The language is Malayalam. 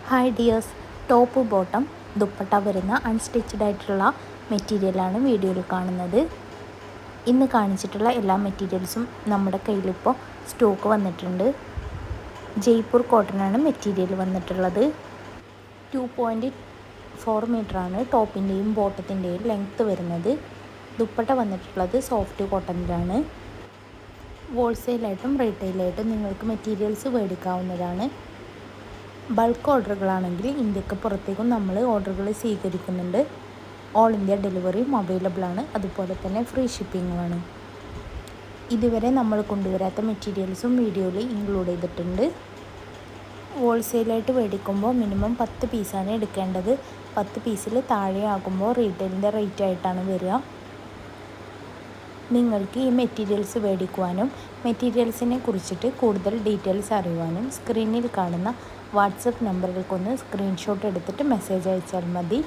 Hi dears, top bottom dupatta വരുന്ന അൺസ്റ്റിച്ചഡ് ആയിട്ടുള്ള മെറ്റീരിയലാണ് വീഡിയോയിൽ കാണുന്നത്. ഇന്ന് കാണിച്ചിട്ടുള്ള എല്ലാ മെറ്റീരിയൽസും നമ്മുടെ കയ്യിലിപ്പോൾ സ്റ്റോക്ക് വന്നിട്ടുണ്ട്. ജയ്പൂർ കോട്ടനാണ് മെറ്റീരിയൽ വന്നിട്ടുള്ളത്. 2.4 മീറ്ററാണ് ടോപ്പിൻ്റെയും ബോട്ടത്തിൻ്റെയും ലെങ്ത്ത് വരുന്നത്. ദുപ്പട്ട വന്നിട്ടുള്ളത് സോഫ്റ്റ് കോട്ടണിലാണ്. ഹോൾസെയിലായിട്ടും റീറ്റെയിലായിട്ടും നിങ്ങൾക്ക് മെറ്റീരിയൽസ് മേടിക്കാവുന്നതാണ്. ബൾക്ക് ഓർഡറുകളാണെങ്കിൽ ഇന്ത്യക്ക് പുറത്തേക്കും നമ്മൾ ഓർഡറുകൾ സ്വീകരിക്കുന്നുണ്ട്. ഓൾ ഇന്ത്യ ഡെലിവറിയും അവൈലബിൾ ആണ്. അതുപോലെ തന്നെ ഫ്രീ ഷിപ്പിങ്ങുമാണ്. ഇതുവരെ നമ്മൾ കൊണ്ടുവരാത്ത മെറ്റീരിയൽസും വീഡിയോയിൽ ഇൻക്ലൂഡ് ചെയ്തിട്ടുണ്ട്. ഹോൾസെയിലായിട്ട് മേടിക്കുമ്പോൾ മിനിമം 10 പീസാണ് എടുക്കേണ്ടത്. 10 പീസിൽ താഴെ ആകുമ്പോൾ റീറ്റെയിലിൻ്റെ റേറ്റ് ആയിട്ടാണ് വരിക. നിങ്ങൾക്ക് ഈ മെറ്റീരിയൽസ് മേടിക്കുവാനും മെറ്റീരിയൽസിനെ കുറിച്ചിട്ട് കൂടുതൽ ഡീറ്റെയിൽസ് അറിയുവാനും സ്ക്രീനിൽ കാണുന്ന വാട്സപ്പ് നമ്പറിലേക്കൊന്ന് സ്ക്രീൻഷോട്ട് എടുത്തിട്ട് മെസ്സേജ് അയച്ചാൽ മതി.